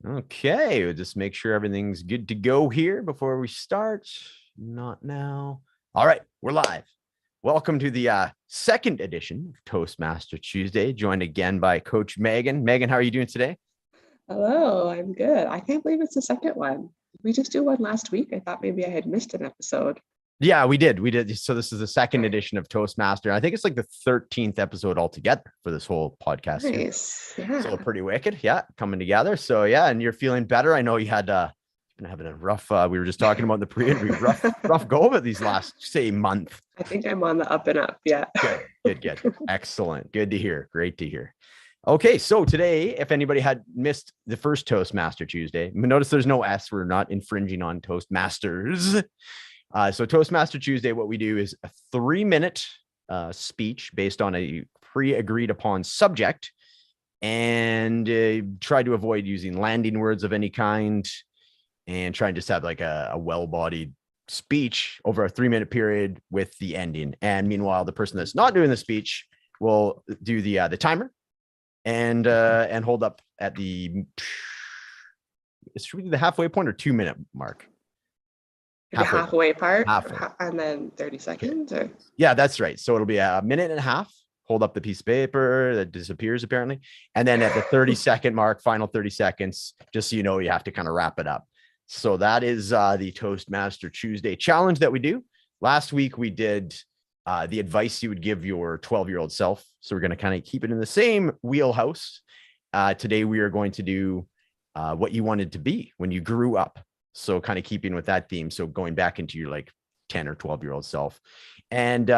Okay, we'll just make sure everything's good to go here before we start. Not now. All right, we're live. Welcome to the second edition of Toastmaster Tuesday, joined again by Coach Megan. Megan, how are you doing today? Hello, I'm good. I can't believe it's the second one. Did we just do one last week? I thought maybe I had missed an episode. Yeah, we did. So this is the second edition of Toastmaster. I think it's like the 13th episode altogether for this whole podcast series. Nice. Yeah. So pretty wicked. Yeah, coming together. So yeah, and you're feeling better. I know you had been having a rough, we were just talking about in the pre-interview, rough go of it these last, say, month. I think I'm on the up and up. Yeah. Good. Excellent. Good to hear. Great to hear. Okay, so today, if anybody had missed the first Toastmaster Tuesday, notice there's no S. We're not infringing on Toastmasters. So Toastmaster Tuesday, what we do is a 3-minute speech based on a pre-agreed upon subject, and try to avoid using landing words of any kind, and try and just have like a well-bodied speech over a 3-minute period with the ending. And meanwhile, the person that's not doing the speech will do the timer and hold up at the, should we do the halfway point or 2-minute mark? The halfway part. Halfway. And then 30 seconds. Or? Yeah, that's right. So it'll be a minute and a half. Hold up the piece of paper that disappears apparently. And then at the 30-second mark, final 30 seconds, just so you know, you have to kind of wrap it up. So that is the Toastmaster Tuesday challenge that we do. Last week, we did the advice you would give your 12-year-old self. So we're going to kind of keep it in the same wheelhouse. Today, we are going to do what you wanted to be when you grew up. So kind of keeping with that theme. So going back into your like 10 or 12-year-old self. And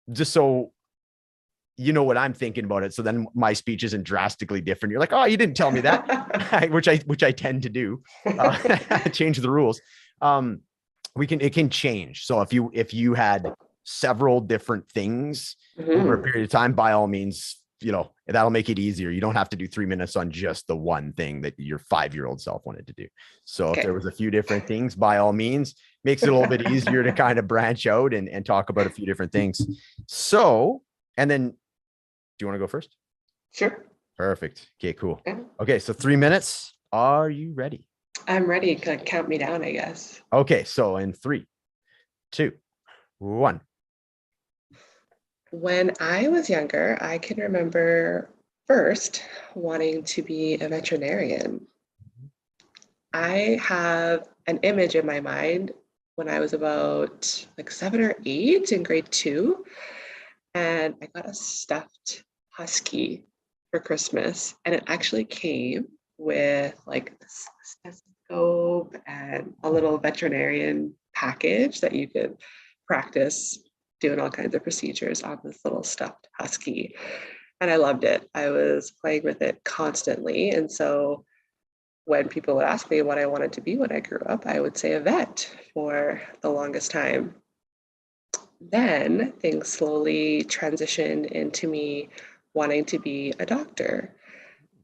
just so you know what I'm thinking about it. So then my speech isn't drastically different. You're like, oh, you didn't tell me that, which I tend to do. Change the rules. It can change. So if you had several different things over a period of time, by all means, you know, that'll make it easier. You don't have to do 3 minutes on just the one thing that your 5-year-old self wanted to do. So if there was a few different things, by all means, makes it a little bit easier to kind of branch out and talk about a few different things. So, and then do you want to go first? Sure. Perfect. Okay, cool. Okay. So 3 minutes. Are you ready? I'm ready. Count me down, I guess. Okay. So in 3, 2, 1. When I was younger, I can remember first wanting to be a veterinarian. I have an image in my mind when I was about like 7 or 8 in grade 2, and I got a stuffed husky for Christmas, and it actually came with like a stethoscope and a little veterinarian package that you could practice doing all kinds of procedures on this little stuffed husky. And I loved it. I was playing with it constantly. And so when people would ask me what I wanted to be when I grew up, I would say a vet for the longest time. Then things slowly transitioned into me wanting to be a doctor.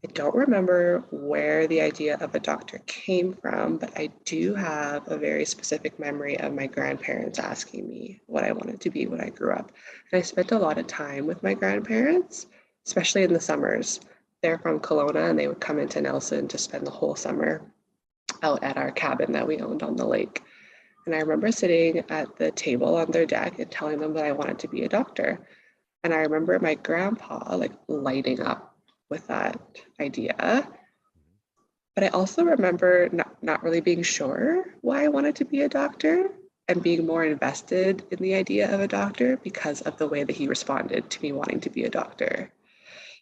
I don't remember where the idea of a doctor came from, but I do have a very specific memory of my grandparents asking me what I wanted to be when I grew up. And I spent a lot of time with my grandparents, especially in the summers. They're from Kelowna, and they would come into Nelson to spend the whole summer out at our cabin that we owned on the lake. And I remember sitting at the table on their deck and telling them that I wanted to be a doctor. And I remember my grandpa like lighting up with that idea. But I also remember not really being sure why I wanted to be a doctor and being more invested in the idea of a doctor because of the way that he responded to me wanting to be a doctor.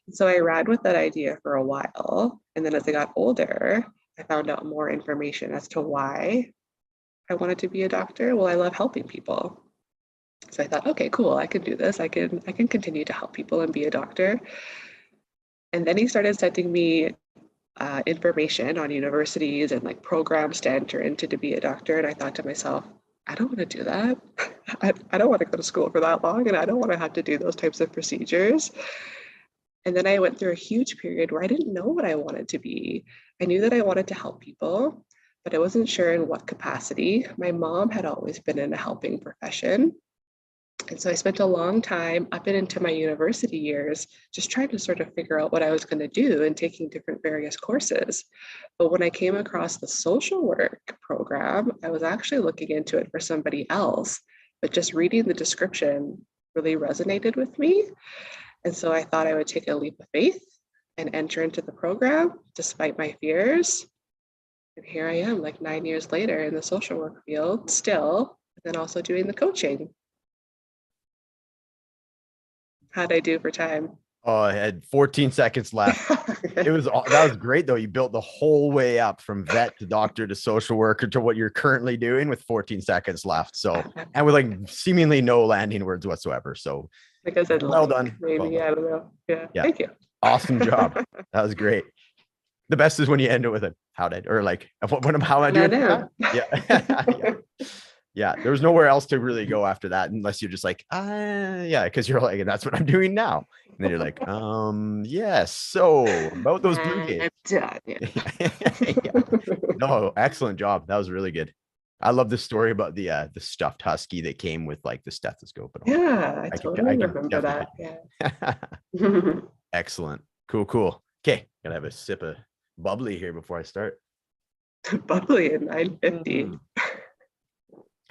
So I ran with that idea for a while. And then as I got older, I found out more information as to why I wanted to be a doctor. Well, I love helping people. So I thought, okay, cool, I can do this. I can continue to help people and be a doctor. And then he started sending me information on universities and like programs to enter into to be a doctor. And I thought to myself, I don't want to do that. I don't want to go to school for that long, and I don't want to have to do those types of procedures. And then I went through a huge period where I didn't know what I wanted to be. I knew that I wanted to help people, but I wasn't sure in what capacity. My mom had always been in a helping profession. And so I spent a long time up and into my university years just trying to sort of figure out what I was going to do and taking different various courses. But when I came across the social work program, I was actually looking into it for somebody else. But just reading the description really resonated with me. And so I thought I would take a leap of faith and enter into the program despite my fears. And here I am, like 9 years later in the social work field, still, but then also doing the coaching. How'd I do for time? Oh, I had 14 seconds left. That was great though. You built the whole way up from vet to doctor to social worker to what you're currently doing with 14 seconds left. So, and with like seemingly no landing words whatsoever. So, like I said, well done. Maybe, well done. I don't know. Yeah. Thank you. Awesome job. That was great. The best is when you end it with a how did, or like how I do it. Yeah. Yeah, there was nowhere else to really go after that unless you're just like, yeah, because you're like, that's what I'm doing now. And then you're like, yes. So about those blue games. Yeah. No, excellent job. That was really good. I love the story about the stuffed husky that came with like the stethoscope and all. Yeah, I totally remember that. Yeah. Excellent. Cool. Okay, gotta have a sip of bubbly here before I start. Bubbly at 9:50.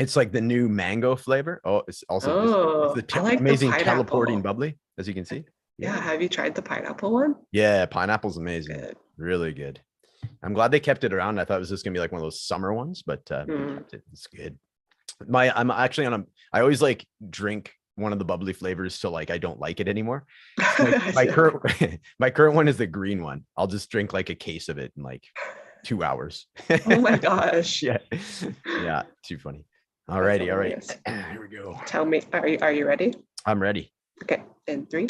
It's like the new mango flavor. Oh, it's also it's the like amazing teleporting bubbly, as you can see. Yeah. Have you tried the pineapple one? Yeah, pineapple's amazing. Good. Really good. I'm glad they kept it around. I thought it was just gonna be like one of those summer ones, but it's good. I'm actually I always like drink one of the bubbly flavors till like I don't like it anymore. Like my current one is the green one. I'll just drink like a case of it in like 2 hours. Oh my gosh. Yeah, too funny. All right. Here we go. Tell me, are you ready? I'm ready. Okay, in 3,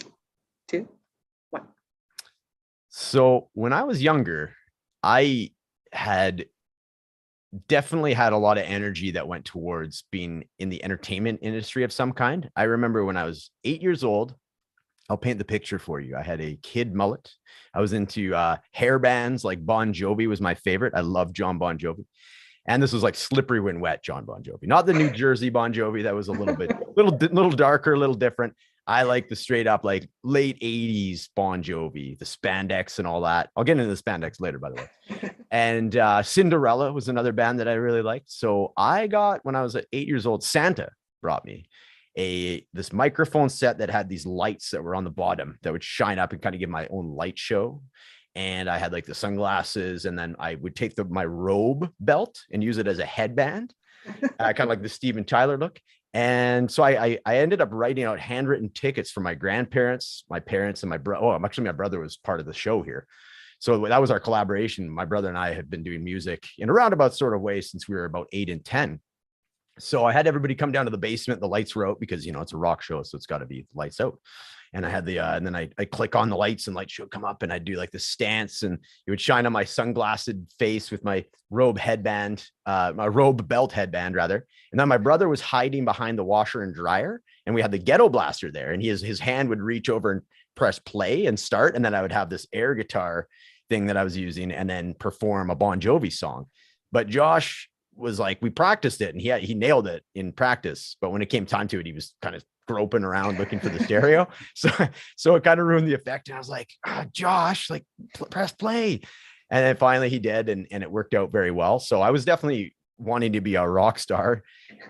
2, 1. So when I was younger, I definitely had a lot of energy that went towards being in the entertainment industry of some kind. I remember when I was 8 years old, I'll paint the picture for you. I had a kid mullet. I was into hair bands, like Bon Jovi was my favorite. I love John Bon Jovi. And this was like Slippery When Wet John Bon Jovi, not the New Jersey Bon Jovi. That was a little darker, a little different. I like the straight up like late 80s Bon Jovi, the spandex and all that. I'll get into the spandex later, by the way. And Cinderella was another band that I really liked. So I got, when I was 8 years old, Santa brought me this microphone set that had these lights that were on the bottom that would shine up and kind of give my own light show. And I had like the sunglasses, and then I would take my robe belt and use it as a headband, kind of like the Steven Tyler look. And so I ended up writing out handwritten tickets for my grandparents, my parents, and my brother. Oh, actually, my brother was part of the show here. So that was our collaboration. My brother and I have been doing music in a roundabout sort of way since we were about 8 and 10. So I had everybody come down to the basement. The lights were out because, it's a rock show, so it's got to be lights out. And I had and then I click on the lights and lights should come up, and I'd do like the stance, and it would shine on my sunglassed face with my robe headband, my robe belt headband rather. And then my brother was hiding behind the washer and dryer, and we had the ghetto blaster there, and his hand would reach over and press play and start. And then I would have this air guitar thing that I was using and then perform a Bon Jovi song. But Josh was like, we practiced it and he nailed it in practice. But when it came time to it, he was kind of groping around looking for the stereo. So it kind of ruined the effect. And I was like, Josh, like press play. And then finally he did. And it worked out very well. So I was definitely wanting to be a rock star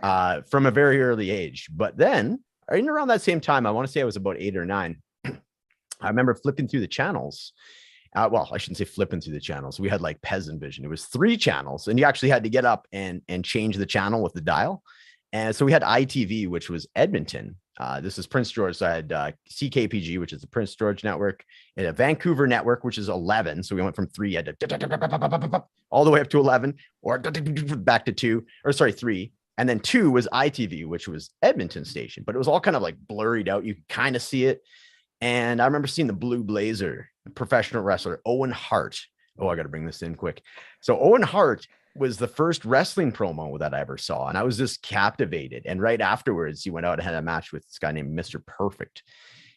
from a very early age. But then in around that same time, I want to say I was about 8 or 9. I remember flipping through the channels. Well, I shouldn't say flipping through the channels. We had like Peasant Vision. It was 3 channels, and you actually had to get up and change the channel with the dial. And so we had ITV, which was Edmonton. This is Prince George. So I had CKPG, which is the Prince George network, and a Vancouver network, which is 11. So we went from 3 all the way up to 11, or back to 2, or sorry, 3. And then 2 was ITV, which was Edmonton station, but it was all kind of like blurred out. You could kind of see it. And I remember seeing the Blue Blazer, professional wrestler, Owen Hart. Oh, I got to bring this in quick. So Owen Hart was the first wrestling promo that I ever saw. And I was just captivated. And right afterwards, he went out and had a match with this guy named Mr. Perfect.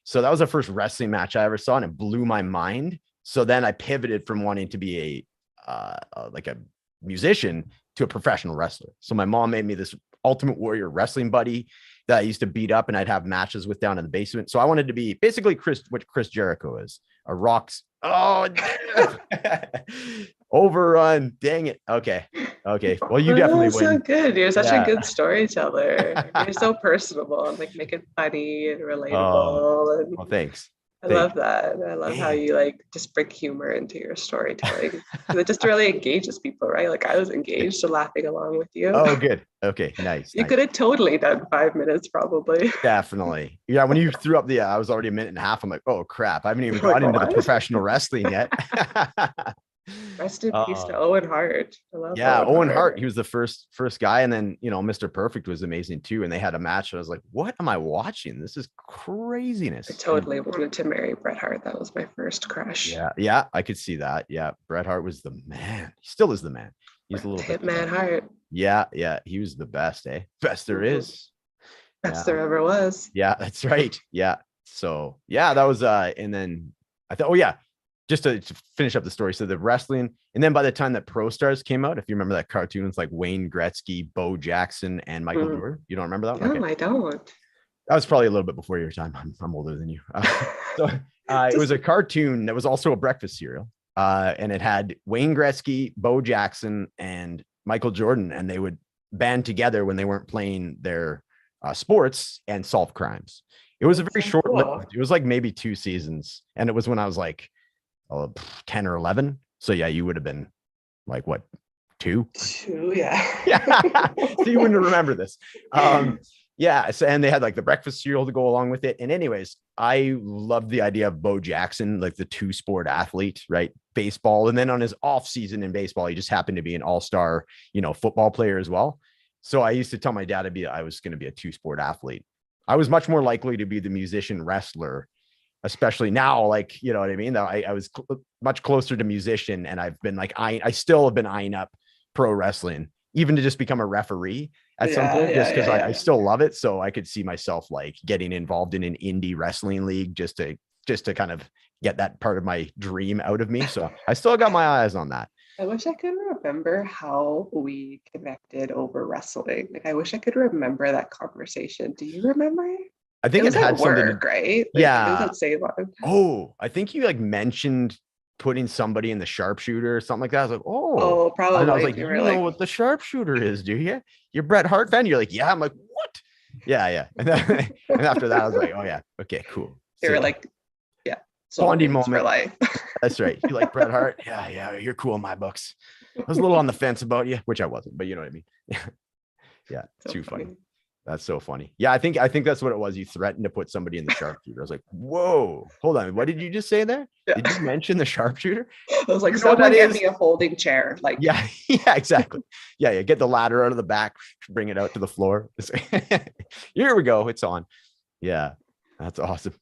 So that was the first wrestling match I ever saw, and it blew my mind. So then I pivoted from wanting to be like a musician to a professional wrestler. So my mom made me this Ultimate Warrior wrestling buddy. that I used to beat up and I'd have matches with down in the basement. So I wanted to be basically what Chris Jericho is, a rocks. Oh, overrun. Dang it. Okay. Well, you definitely That's so win. good. You're such a Yeah. good storyteller. You're so personable and like make it funny and Oh, relatable. And well, thanks. I love that. I love how Man. you like just bring humor into your storytelling. 'Cause it just really engages people, right? Like I was engaged to laughing along with you. Oh, good. Okay, nice. You could have totally done 5 minutes, probably. Definitely. Yeah, when you threw up I was already a minute and a half. I'm like, oh crap, I haven't even Like, got into the what? professional wrestling yet. Rest in peace to Uh, Owen Hart. I love yeah, Owen Hart. Hart. He was the first guy, and then Mr. Perfect was amazing too. And they had a match. And I was like, what am I watching? This is craziness. I totally wanted to marry Bret Hart. That was my first crush. Yeah, I could see that. Yeah, Bret Hart was the man. He still is the man. He's a little bit Hitman Hart. Yeah, he was the best, best there is. Best there ever was. Yeah, that's right. Yeah. So yeah, that was and then I thought, oh yeah, just to finish up the story. So the wrestling, and then by the time that Pro Stars came out, if you remember that cartoon, it's like Wayne Gretzky, Bo Jackson, and Michael Jordan. You don't remember that? No, Okay. I don't. That was probably a little bit before your time. I'm older than you. It was a cartoon that was also a breakfast cereal. And it had Wayne Gretzky, Bo Jackson, and Michael Jordan, and they would band together when they weren't playing their sports and solve crimes. It was a very short-lived. It was like maybe 2 seasons, and it was when I was like 10 or 11. So yeah, you would have been like what, 2? 2, yeah. Yeah. So you wouldn't remember this. Yeah. So, and they had like the breakfast cereal to go along with it. And anyways, I loved the idea of Bo Jackson, like the 2-sport athlete, right? Baseball. And then on his off season in baseball, he just happened to be an all-star, football player as well. So I used to tell my dad I was going to be a 2-sport athlete. I was much more likely to be the musician wrestler, especially now, like, you know what I mean? I was much closer to musician, and I've been like, I still have been eyeing up pro wrestling, even to just become a referee at some point, just because I still love it. So I could see myself like getting involved in an indie wrestling league just to kind of get that part of my dream out of me. So I still got my eyes on that. I wish I could remember how we connected over wrestling. Like, I wish I could remember that conversation. Do you remember? I think it had something work, right? Like, yeah. Oh, I think you like mentioned putting somebody in the sharpshooter or something like that. I was like, oh, probably. And I was like, you know what the sharpshooter is, do you? You're Bret Hart fan? You're like, yeah. I'm like, what? Yeah. And then and after that, I was like, oh yeah, okay, cool. They were like, yeah, bonding moment for life. That's right. You like Bret Hart? Yeah, you're cool in my books. I was a little on the fence about you, which I wasn't, but you know what I mean. Yeah, so too funny. That's so funny. Yeah, I think that's what it was. You threatened to put somebody in the sharpshooter. I was like, whoa, hold on. What did you just say there? Yeah. Did you mention the sharpshooter? I was like, someone get me a folding chair. Like, yeah, exactly. Yeah. Get the ladder out of the back, bring it out to the floor. Here we go. It's on. Yeah, that's awesome.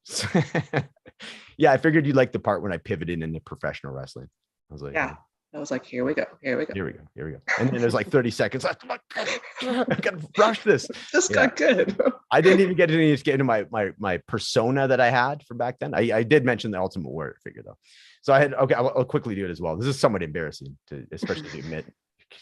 Yeah, I figured you'd like the part when I pivoted into professional wrestling. I was like, yeah. I was like, here we go. And then there's like 30 seconds. I gotta rush this. This got good. I didn't even get into my persona that I had for back then. I did mention the Ultimate Warrior figure though. So I had, okay, I'll quickly do it as well. This is somewhat embarrassing to especially to admit.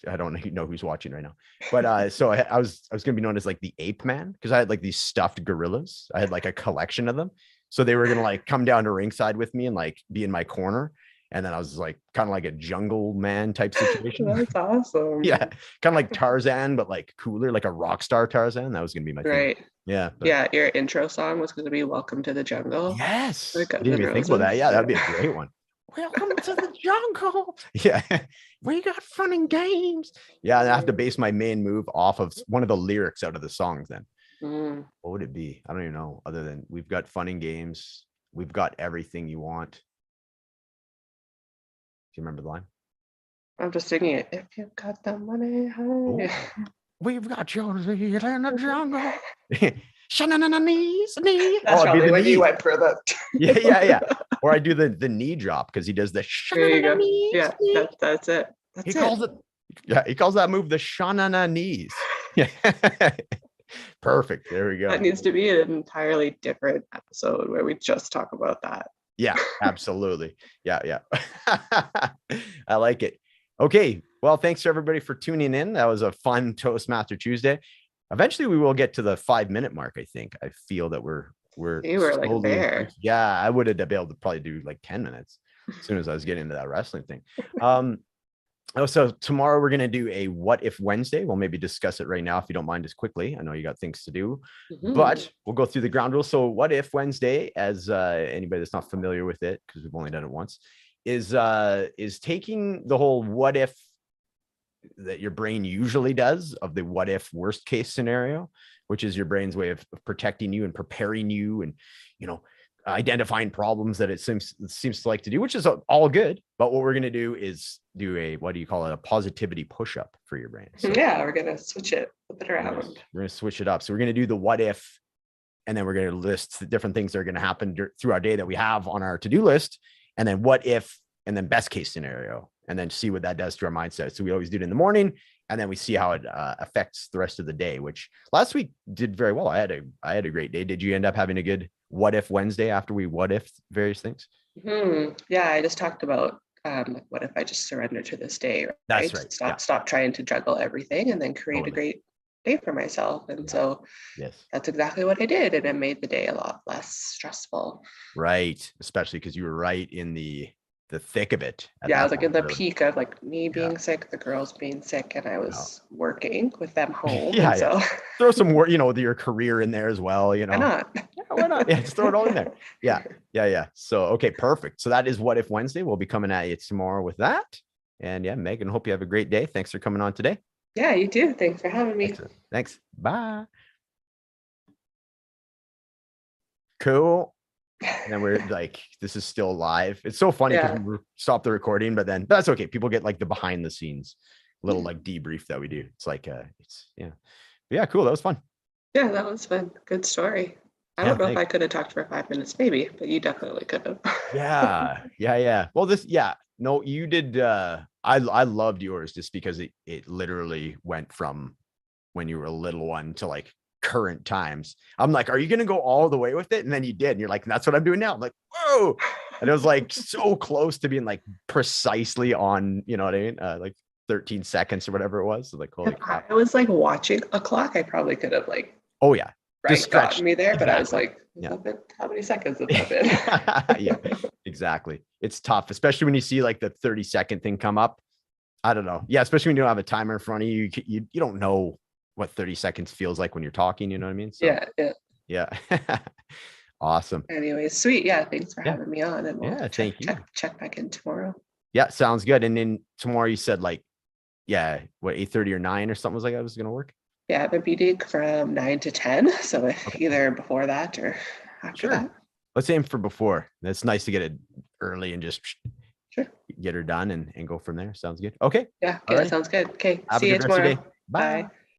I don't know who's watching right now, but so I was gonna be known as like the Ape Man, because I had like these stuffed gorillas. I had like a collection of them. So they were gonna like come down to ringside with me and like be in my corner. And then I was like kind of like a jungle man type situation. That's awesome. Yeah. Kind of like Tarzan, but like cooler, like a rock star Tarzan. That was going to be my favorite. Right. Yeah. Yeah. Your intro song was going to be Welcome to the Jungle. Yes. I didn't even think about that. Yeah. That'd be a great one. Welcome to the jungle. Yeah. We got fun and games. Yeah. And I have to base my main move off of one of the lyrics out of the songs then. What would it be? I don't even know, other than we've got fun and games. We've got everything you want. Do you remember the line? I'm just singing it. If you've got the money, honey. We've got yours in the jungle. Knees. That's probably when you went for the. Yeah. Or I do the knee drop because he does the knees. Yeah, that's it. He calls it. Yeah, he calls that move the shanana knees. Yeah. Perfect. There we go. That needs to be an entirely different episode where we just talk about that. Yeah, absolutely. Yeah. I like it. Okay. Well, thanks to everybody for tuning in. That was a fun Toastmaster Tuesday. eventually we will get to the 5-minute mark. I think I feel that we're You were like there. Yeah, I would have been able to probably do like 10 minutes as soon as I was getting into that wrestling thing. So tomorrow we're going to do a What If Wednesday. We'll maybe discuss it right now if you don't mind, just quickly. I know you got things to do, but we'll go through the ground rules. So What If Wednesday, as anybody that's not familiar with it, because we've only done it once, is taking the whole what if that your brain usually does of the what if worst case scenario, which is your brain's way of protecting you and preparing you and, identifying problems that it seems to like to do, which is all good. But what we're going to do is do a, what do you call it? A positivity push-up for your brain. So yeah, we're going to switch it, flip it around. We're going to switch it up. So we're going to do the what if, and then we're going to list the different things that are going to happen through our day that we have on our to-do list. And then what if, and then best case scenario, and then see what that does to our mindset. So we always do it in the morning, and then we see how it affects the rest of the day, which last week did very well. I had a great day. Did you end up having a good what if Wednesday after we what if various things? Yeah, I just talked about what if I just surrender to this day, right? That's right. Stop trying to juggle everything and then create a great day for myself. And so that's exactly what I did. And it made the day a lot less stressful. Right. Especially because you were right in the thick of it. Yeah, I was like in the peak of like me being sick, the girls being sick, and I was working with them home. So throw some work, your career in there as well. Why not? Why not? Yeah, just throw it all in there. Yeah. So okay, perfect. So that is What If Wednesday. We'll be coming at you tomorrow with that. And yeah, Megan, hope you have a great day. Thanks for coming on today. Yeah, you too. Thanks for having me. Excellent. Thanks. Bye. Cool. And then we're like, this is still live. It's so funny because we stopped the recording, but that's okay. People get like the behind the scenes little like debrief that we do. It's like but yeah, cool. That was fun. Yeah, that was fun. Good story. I don't know if I could have talked for 5 minutes, maybe, but you definitely could have. Yeah. Well, no, you did. I loved yours just because it literally went from when you were a little one to like current times. I'm like, are you going to go all the way with it? And then you did. And you're like, that's what I'm doing now. I'm like, whoa. And it was like so close to being like precisely on, you know what I mean? Like 13 seconds or whatever it was. So like, holy crap. I was like watching a clock. I probably could have like, just gotten me there, but I was like, how many seconds has that been? Yeah, exactly. It's tough, especially when you see like the 30-second thing come up. I don't know. Yeah, especially when you don't have a timer in front of you. You don't know what 30 seconds feels like when you're talking, you know what I mean? So, yeah. Awesome. Anyways, sweet. Yeah, thanks for having me on. And we'll thank you. Check back in tomorrow. Yeah, sounds good. And then tomorrow you said like, what, 8:30 or 9 or something was like that was going to work? Yeah, I have a meeting from 9 to 10. So either before that or after that. Let's aim for before. It's nice to get it early and just get her done and go from there. Sounds good. Okay. Yeah, that sounds good. Okay. Have See you tomorrow. Bye.